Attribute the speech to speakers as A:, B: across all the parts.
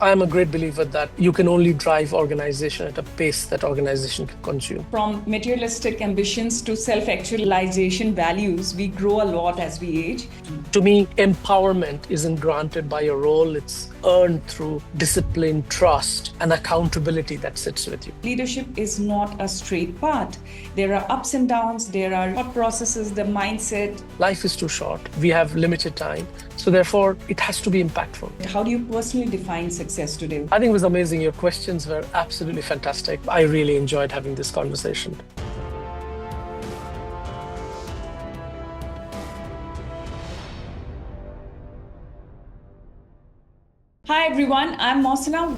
A: I'm a great believer that you can only drive organization at a pace that organization can consume.
B: From materialistic ambitions to self-actualization values, we grow a lot as we age.
A: To me, empowerment isn't granted by a role, it's earned through discipline, trust, and accountability that sits with you.
B: Leadership is not a straight path. There are ups and downs, there are thought processes, the mindset.
A: Life is too short. We have limited time. So therefore, it has to be impactful.
B: How do you personally define success today?
A: I think it was amazing. Your questions were absolutely fantastic. I really enjoyed having this conversation.
B: Hi everyone, I'm Mohsina.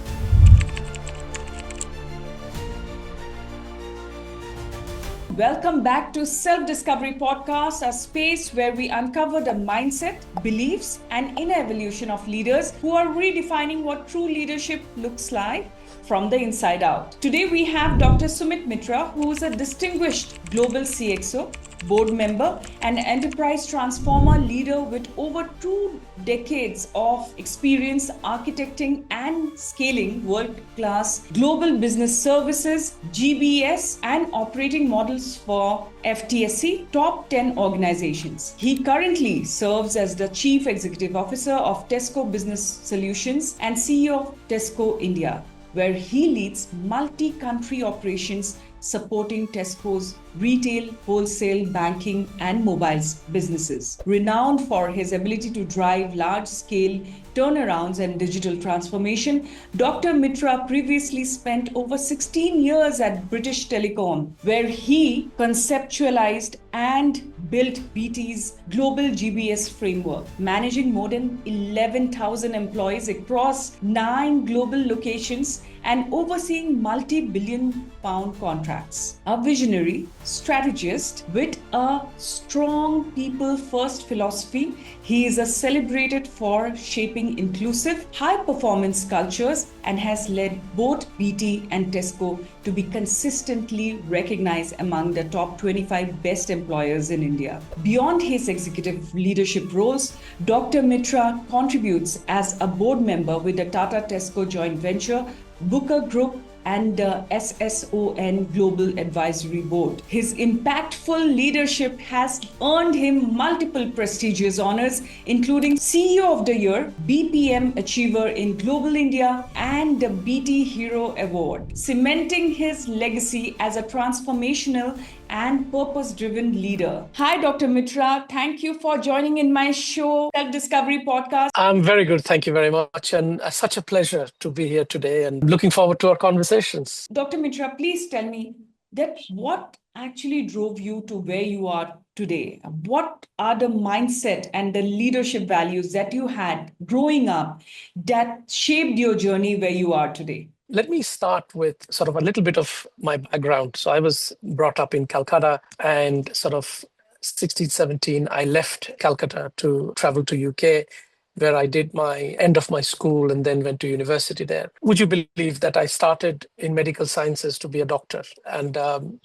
B: Welcome back to Self-Discovery Podcast, a space where we uncover the mindset, beliefs, and inner evolution of leaders who are redefining what true leadership looks like from the inside out. Today we have Dr. Sumit Mitra, who is a distinguished global CXO, board member, and enterprise transformer leader with over 2 decades of experience architecting and scaling world-class global business services, GBS, and operating models for FTSE top 10 organizations. He currently serves as the Chief Executive Officer of Tesco Business Solutions and CEO of Tesco India, where he leads multi-country operations supporting Tesco's retail, wholesale, banking, and mobiles businesses. Renowned for his ability to drive large-scale turnarounds and digital transformation, Dr. Mitra previously spent over 16 years at British Telecom, where he conceptualized and built BT's global GBS framework, managing more than 11,000 employees across 9 global locations and overseeing multi-billion-pound contracts. A visionary, strategist with a strong people-first philosophy, he is celebrated for shaping inclusive, high-performance cultures and has led both BT and Tesco to be consistently recognized among the top 25 best employers in India. Beyond his executive leadership roles, Dr. Mitra contributes as a board member with the Tata Tesco joint venture, Booker Group, and the SSON Global Advisory Board. His impactful leadership has earned him multiple prestigious honors, including CEO of the Year, BPM Achiever in Global India, and the BT Hero Award, cementing his legacy as a transformational and purpose-driven leader. Hi, Dr. Mitra. Thank you for joining in my show, Self-Discovery Podcast.
A: I'm very good. Thank you very much. And such a pleasure to be here today and looking forward to our conversations.
B: Dr. Mitra, please tell me that what actually drove you to where you are today? What are the mindset and the leadership values that you had growing up that shaped your journey where you are today?
A: Let me start with sort of a little bit of my background. So I was brought up in Calcutta and sort of 16, 17, I left Calcutta to travel to UK, where I did my end of my school and then went to university there. Would you believe that I started in medical sciences to be a doctor? And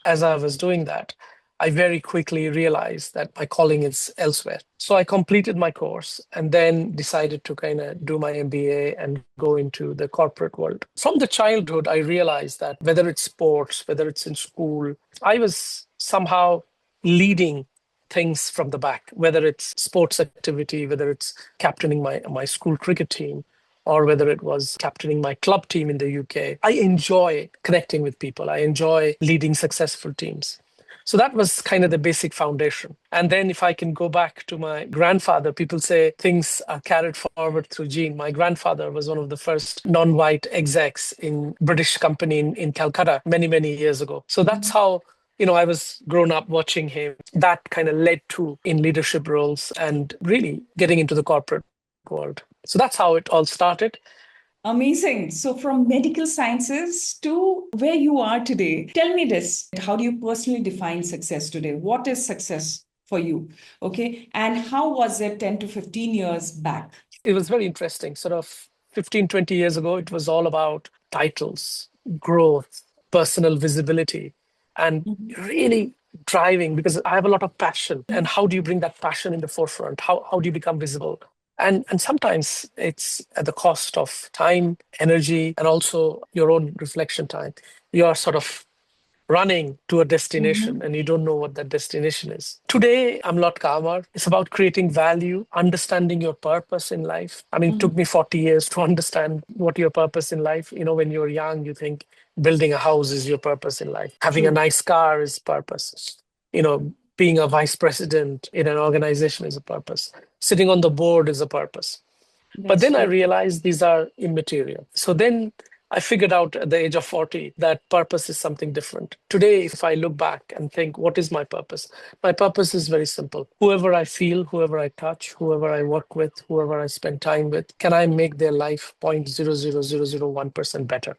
A: as I was doing that, I very quickly realized that my calling is elsewhere. So I completed my course and then decided to kind of do my MBA and go into the corporate world. From the childhood, I realized that whether it's sports, whether it's in school, I was somehow leading things from the back, whether it's sports activity, whether it's captaining my school cricket team, or whether it was captaining my club team in the UK. I enjoy connecting with people. I enjoy leading successful teams. So that was kind of the basic foundation. And then if I can go back to my grandfather, people say things are carried forward through gene. My grandfather was one of the first non-white execs in British company in Calcutta many, many years ago. So that's how, I was grown up watching him. That kind of led to in leadership roles and really getting into the corporate world. So that's how it all started.
B: Amazing. So from medical sciences to where you are today, tell me this. How do you personally define success today? What is success for you? Okay. And how was it 10 to 15 years back?
A: It was very interesting. Sort of 15, 20 years ago, it was all about titles, growth, personal visibility, and really driving because I have a lot of passion. And how do you bring that passion in the forefront? How do you become visible? And sometimes it's at the cost of time, energy, and also your own reflection time. You are sort of running to a destination
B: Mhm.
A: and you don't know what that destination is. Today, I'm a lot calmer. It's about creating value, understanding your purpose in life. I mean, it took
B: Mhm.
A: me 40 years to understand what your purpose in life. When you're young, you think building a house is your purpose in life. Having a
B: True.
A: nice car is purpose. Being a vice president in an organization is a purpose. Sitting on the board is a purpose. But
B: That's
A: then I
B: true.
A: realized these are immaterial. So then I figured out at the age of 40 that purpose is something different. Today, if I look back and think, what is my purpose? My purpose is very simple. Whoever I feel, whoever I touch, whoever I work with, whoever I spend time with, can I make their life 0.00001% better?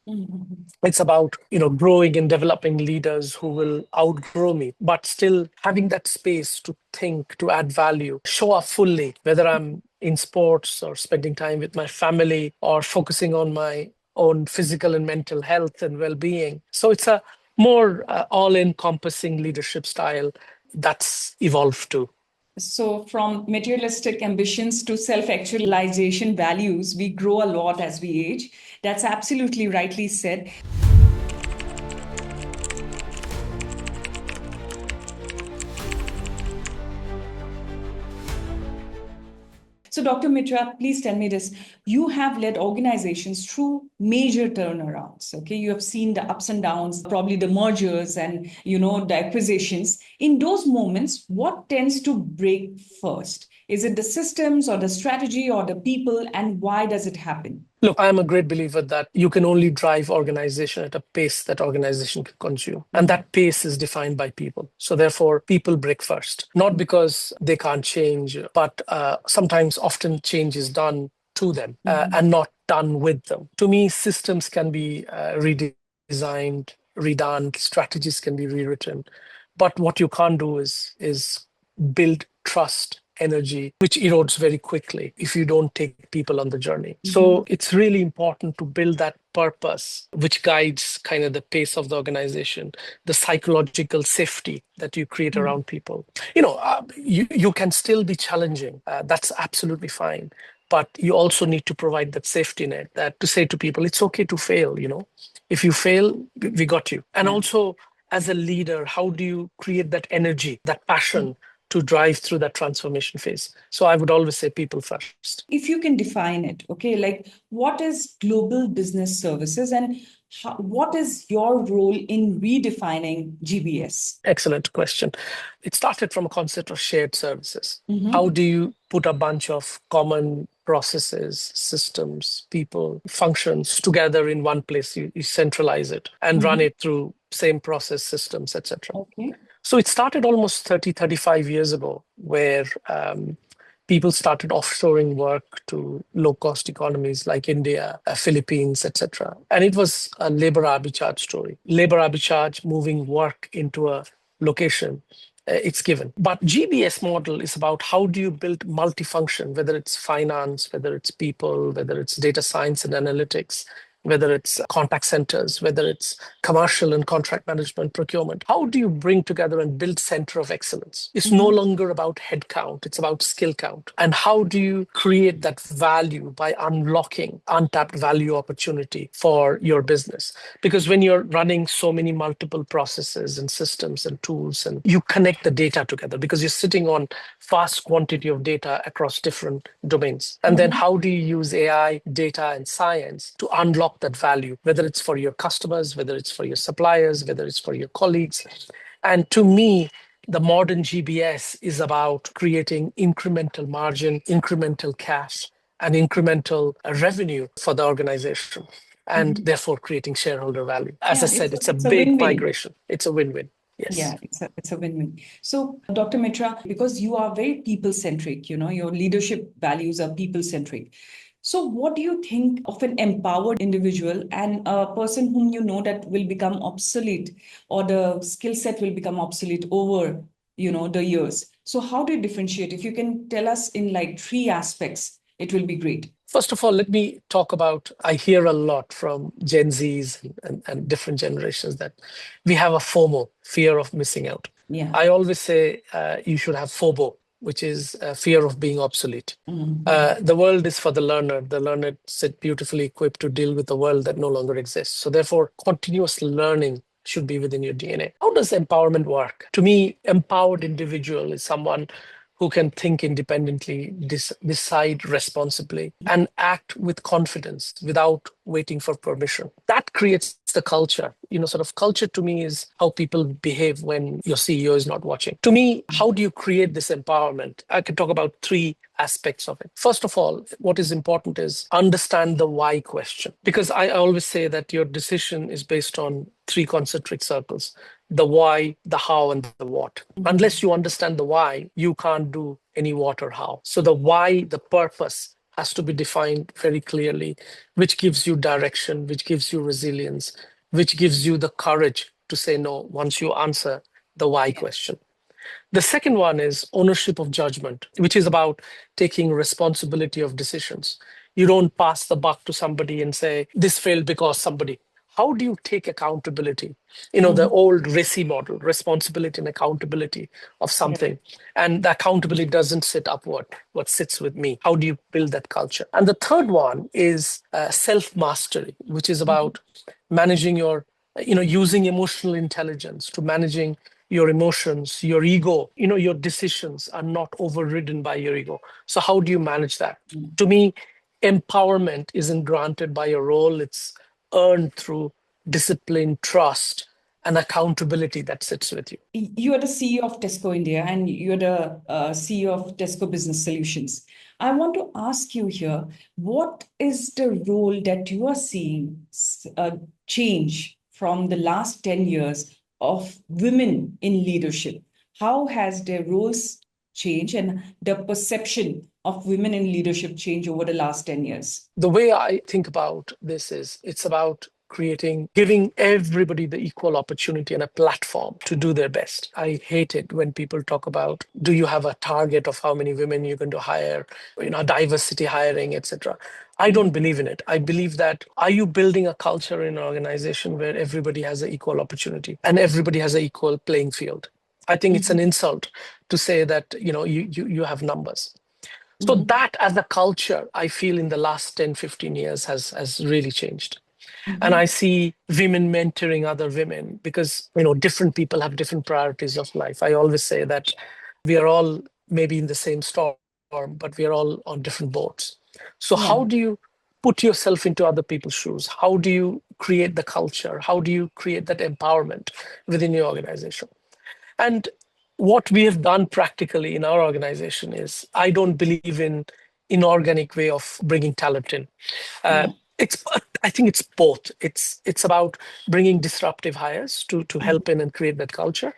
B: Mhm.
A: It's about growing and developing leaders who will outgrow me but still having that space to think, to add value, show up fully, whether I'm in sports or spending time with my family or focusing on my own physical and mental health and well-being. So it's a more all-encompassing leadership style that's evolved too.
B: So, from materialistic ambitions to self actualization values, we grow a lot as we age. That's absolutely rightly said. So, Dr. Mitra, please tell me this. You have led organizations through major turnarounds. Okay, you have seen the ups and downs, probably the mergers and the acquisitions. In those moments, what tends to break first? Is it the systems or the strategy or the people, and why does it happen?
A: Look, I'm a great believer that you can only drive organization at a pace that organization can consume. And that pace is defined by people. So therefore, people break first, not because they can't change, but sometimes often change is done to them
B: Mhm.
A: and not done with them. To me, systems can be redesigned, redone, strategies can be rewritten. But what you can't do is build trust, energy, which erodes very quickly if you don't take people on the journey. So
B: Mhm.
A: it's really important to build that purpose, which guides kind of the pace of the organization, the psychological safety that you create
B: Mhm.
A: around people. You can still be challenging. That's absolutely fine. But you also need to provide that safety net that to say to people, it's okay to fail. If you fail, we got you. And
B: Yeah.
A: also, as a leader, how do you create that energy, that passion to drive through that transformation phase? So I would always say people first.
B: If you can define it, okay, like what is global business services and what is your role in redefining GBS?
A: Excellent question. It started from a concept of shared services. How
B: Mm-hmm.
A: do you put a bunch of common processes, systems, people, functions together in one place? You centralize it and run
B: Mm-hmm.
A: it through same process systems, etc.
B: Okay.
A: So it started almost 30, 35 years ago, where people started offshoring work to low-cost economies like India, Philippines, etc. And it was a labor arbitrage story. Labor arbitrage, moving work into a location, it's given. But GBS model is about how do you build multifunction, whether it's finance, whether it's people, whether it's data science and analytics, whether it's contact centers, whether it's commercial and contract management, procurement. How do you bring together and build center of excellence? It's no
B: Mm-hmm.
A: longer about headcount, it's about skill count. And how do you create that value by unlocking untapped value opportunity for your business? Because when you're running so many multiple processes and systems and tools, and you connect the data together because you're sitting on vast quantity of data across different domains. And then
B: Mm-hmm.
A: how do you use AI, data, and science to unlock that value, whether it's for your customers, whether it's for your suppliers, whether it's for your colleagues? And to me, the modern GBS is about creating incremental margin, incremental cash, and incremental revenue for the organization, and
B: Mm-hmm.
A: therefore creating shareholder value. As I
B: Yeah,
A: said, it's a
B: it's a
A: big
B: win-win.
A: migration. It's a win-win.
B: Yeah,
A: Yes.
B: it's a win-win. So, Dr. Mitra, because you are very people-centric, your leadership values are people-centric. So, what do you think of an empowered individual and a person whom you know that will become obsolete or the skill set will become obsolete over, the years? So, how do you differentiate? If you can tell us in like three aspects, it will be great.
A: First of all, let me talk about, I hear a lot from Gen Zs and different generations that we have a FOMO, fear of missing out.
B: Yeah.
A: I always say you should have FOBO, which is fear of being obsolete.
B: Mm-hmm.
A: The world is for the learner. The learner is beautifully equipped to deal with a world that no longer exists. So therefore, continuous learning should be within your DNA. How does empowerment work? To me, empowered individual is someone who can think independently, decide responsibly, and act with confidence without waiting for permission. That creates the culture. Sort of culture to me is how people behave when your CEO is not watching. To me, how do you create this empowerment? I can talk about three aspects of it. First of all, what is important is understand the why question. Because I always say that your decision is based on three concentric circles: the why, the how, and the what. Unless you understand the why, you can't do any what or how. So the why, the purpose, has to be defined very clearly, which gives you direction, which gives you resilience, which gives you the courage to say no once you answer the why question. The second one is ownership of judgment, which is about taking responsibility of decisions. You don't pass the buck to somebody and say, this failed because somebody. How do you take accountability? The old RISI model, responsibility and accountability of something. And the accountability doesn't sit upward, what sits with me. How do you build that culture? And the third one is self mastery, which is about managing using emotional intelligence to managing your emotions, your ego. Your decisions are not overridden by your ego. So how do you manage that? To me, empowerment isn't granted by a role, it's earned through discipline, trust, and accountability that sits with you.
B: You are the CEO of Tesco India and you're the CEO of Tesco Business Solutions. I want to ask you here, what is the role that you are seeing change from the last 10 years of women in leadership? How has their roles changed and the perception of women in leadership changed over the last 10 years?
A: The way I think about this is it's about giving everybody the equal opportunity and a platform to do their best. I hate it when people talk about, do you have a target of how many women you're going to hire, diversity hiring, etc. I don't believe in it. I believe that, are you building a culture in an organization where everybody has an equal opportunity and everybody has an equal playing field? I think it's an insult to say that, you have numbers. So that as a culture, I feel in the last 10, 15 years has really changed. And I see women mentoring other women because, different people have different priorities of life. I always say that we are all maybe in the same storm, but we are all on different boats. So how do you put yourself into other people's shoes? How do you create the culture? How do you create that empowerment within your organization? And what we have done practically in our organization is, I don't believe in inorganic way of bringing talent in. It's I think it's both. It's about bringing disruptive hires to help in and create that culture,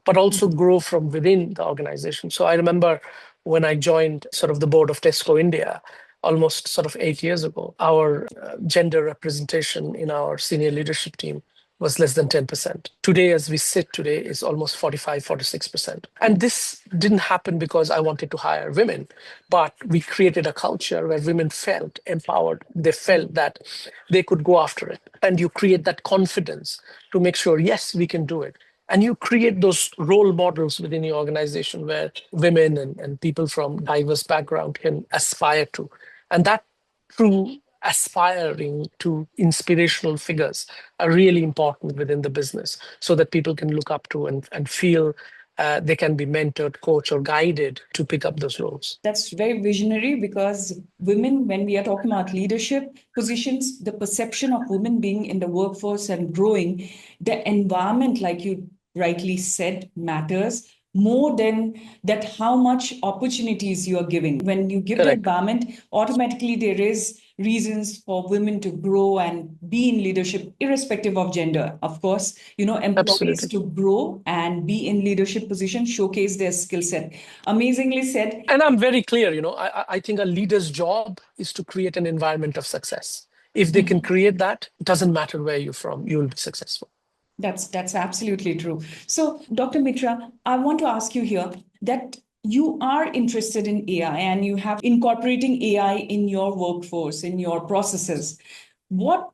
A: but also grow from within the organization. So I remember when I joined sort of the board of Tesco India almost sort of 8 years ago, our gender representation in our senior leadership team was less than 10%. Today, as we sit today, is almost 45, 46%. And this didn't happen because I wanted to hire women, but we created a culture where women felt empowered. They felt that they could go after it. And you create that confidence to make sure, yes, we can do it. And you create those role models within your organization where women and people from diverse background can aspire to. And that true aspiring to inspirational figures are really important within the business so that people can look up to and feel they can be mentored, coached, or guided to pick up those roles.
B: That's very visionary because women, when we are talking about leadership positions, the perception of women being in the workforce and growing, the environment, like you rightly said, matters more than that how much opportunities you are giving. When you give the
A: Correct.
B: environment, automatically there is reasons for women to grow and be in leadership irrespective of gender. Of course, employees
A: Absolutely.
B: to grow and be in leadership position, showcase their skill set. Amazingly said.
A: And I'm very clear, I think a leader's job is to create an environment of success. If they can create that, it doesn't matter where you're from, you will be successful.
B: That's absolutely true. So, Dr. Mitra, I want to ask you here that you are interested in AI and you have incorporating AI in your workforce, in your processes. What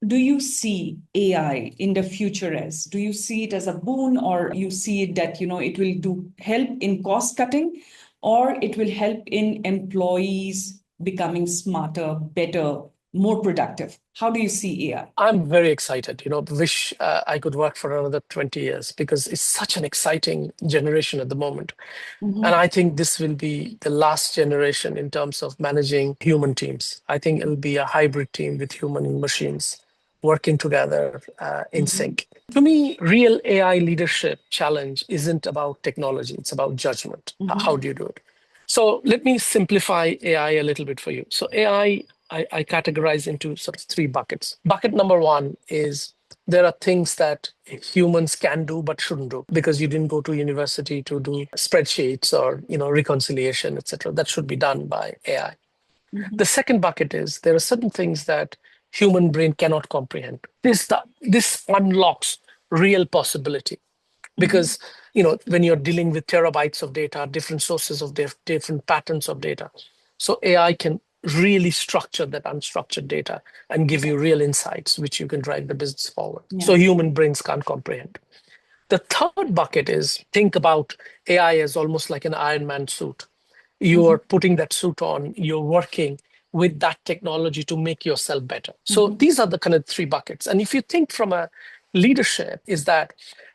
B: do you see AI in the future as? Do you see it as a boon, or you see it that it will do help in cost cutting, or it will help in employees becoming smarter, better, more productive? How do you see AI?
A: I'm very excited. Wish I could work for another 20 years because it's such an exciting generation at the moment. And I think this will be the last generation in terms of managing human teams. I think it'll be a hybrid team with human and machines working together in sync. To me, real AI leadership challenge isn't about technology, it's about judgment. How do you do it? So let me simplify AI a little bit for you. So I categorize into sort of three buckets. Bucket number one is there are things that humans can do but shouldn't do because you didn't go to university to do spreadsheets or reconciliation, etc. That should be done by AI. The second bucket is there are certain things that human brain cannot comprehend. This unlocks real possibility because when you're dealing with terabytes of data, different sources of different patterns of data, so AI can really structure that unstructured data and give you real insights which you can drive the business forward. So human brains can't comprehend. The third bucket is think about AI as almost like an Iron Man suit. You are putting that suit on, you're working with that technology to make yourself better. So these are the kind of three buckets. And if you think from a leadership, is that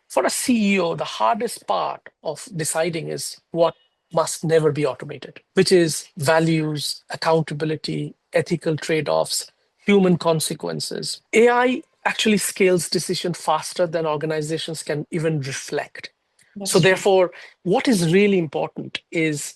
A: for a CEO, the hardest part of deciding is what must never be automated, which is values, accountability, ethical trade-offs, human consequences. AI actually scales decision faster than organizations can even reflect. So therefore, what is really important is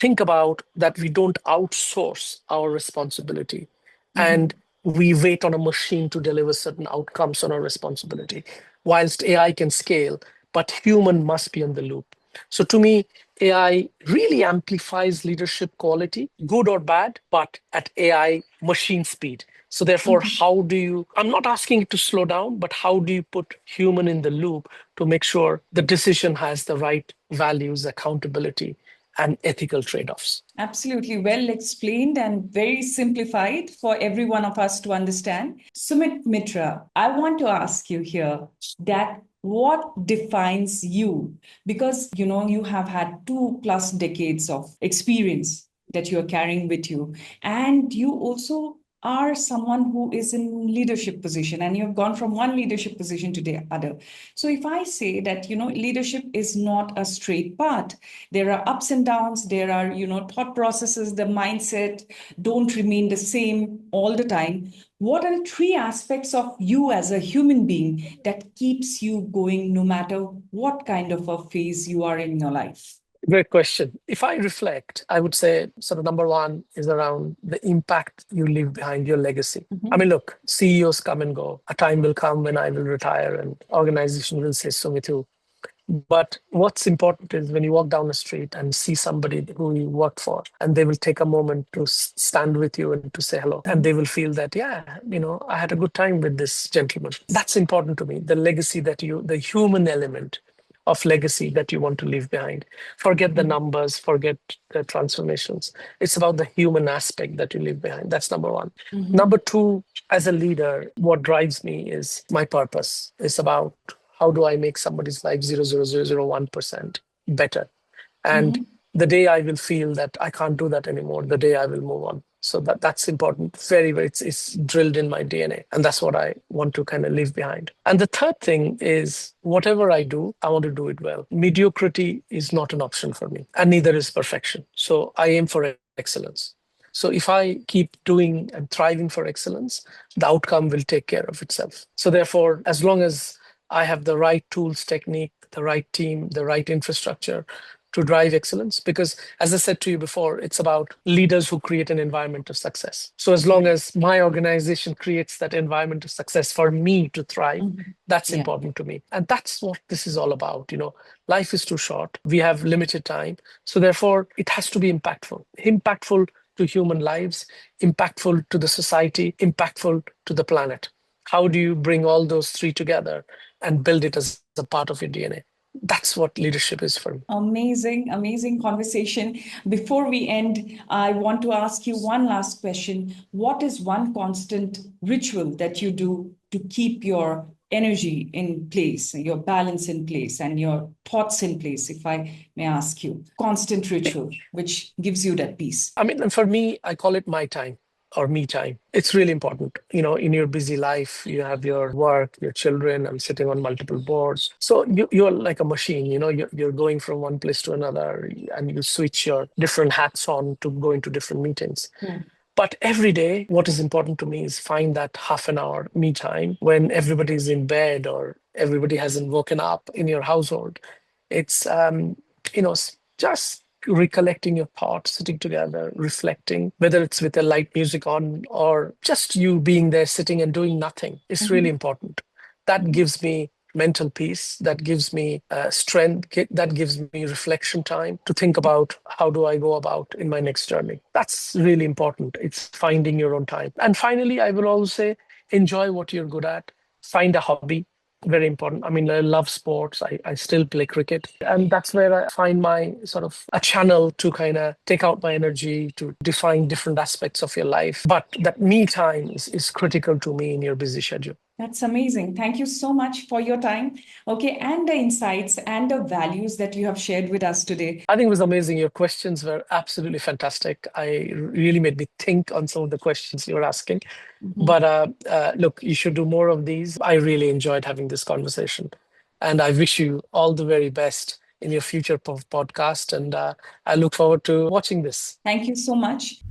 A: think about that we don't outsource our responsibility and we wait on a machine to deliver certain outcomes on our responsibility. Whilst AI can scale, but human must be in the loop. So to me, AI really amplifies leadership quality, good or bad, but at AI machine speed. So therefore, I'm not asking it to slow down, but how do you put human in the loop to make sure the decision has the right values, accountability, and ethical trade-offs?
B: Absolutely well explained and very simplified for every one of us to understand. Sumit Mitra, I want to ask you here that what defines you? Because you have had 2+ decades of experience that you're carrying with you, and you also are someone who is in leadership position, and you've gone from one leadership position to the other. So if I say that leadership is not a straight path, there are ups and downs, there are thought processes, the mindset don't remain the same all the time. What are the three aspects of you as a human being that keeps you going no matter what kind of a phase you are in your life?
A: Great question. If I reflect, I would say sort of number one is around the impact you leave behind, your legacy. I mean, look, CEOs come and go. A time will come when I will retire and organization will say, so me too. But what's important is when you walk down the street and see somebody who you worked for, and they will take a moment to stand with you and to say hello. And they will feel that, yeah, I had a good time with this gentleman. That's important to me. The legacy the human element of legacy that you want to leave behind. Forget the numbers, forget the transformations. It's about the human aspect that you leave behind. That's number one. Number two, as a leader, what drives me is my purpose. It's about how do I make somebody's life 0.0001% better? And the day I will feel that I can't do that anymore, the day I will move on. So that's important. Very, very, it's drilled in my DNA. And that's what I want to kind of leave behind. And the third thing is whatever I do, I want to do it well. Mediocrity is not an option for me, and neither is perfection. So I aim for excellence. So if I keep doing and thriving for excellence, the outcome will take care of itself. So therefore, as long as I have the right tools, technique, the right team, the right infrastructure to drive excellence. Because as I said to you before, it's about leaders who create an environment of success. So as long as my organization creates that environment of success for me to thrive, that's important to me. And that's what this is all about. Life is too short. We have limited time. So therefore, it has to be impactful to human lives, impactful to the society, impactful to the planet. How do you bring all those three together and build it as a part of your DNA? That's what leadership is for me.
B: Amazing, amazing conversation. Before we end, I want to ask you one last question. What is one constant ritual that you do to keep your energy in place, your balance in place, and your thoughts in place, if I may ask you? Constant ritual, which gives you that peace.
A: I mean, for me, I call it my time or me time. It's really important. In your busy life, you have your work, your children, I'm sitting on multiple boards. So you're like a machine, you're going from one place to another and you switch your different hats on to go into different meetings.
B: Hmm.
A: But every day, what is important to me is find that half an hour me time when everybody's in bed or everybody hasn't woken up in your household. It's just recollecting your thoughts, sitting together, reflecting, whether it's with a light music on or just you being there sitting and doing nothing. It's really important. That gives me mental peace, that gives me strength, that gives me reflection time to think about how do I go about in my next journey. That's really important. It's finding your own time. And finally, I will always say, enjoy what you're good at, find a hobby. Very important. I mean, I love sports. I still play cricket. And that's where I find my sort of a channel to kind of take out my energy to define different aspects of your life. But that me time is critical to me in your busy schedule.
B: That's amazing. Thank you so much for your time. Okay, and the insights and the values that you have shared with us today.
A: I think it was amazing. Your questions were absolutely fantastic. I really made me think on some of the questions you were asking. But look, you should do more of these. I really enjoyed having this conversation. And I wish you all the very best in your future podcast. And I look forward to watching this.
B: Thank you so much.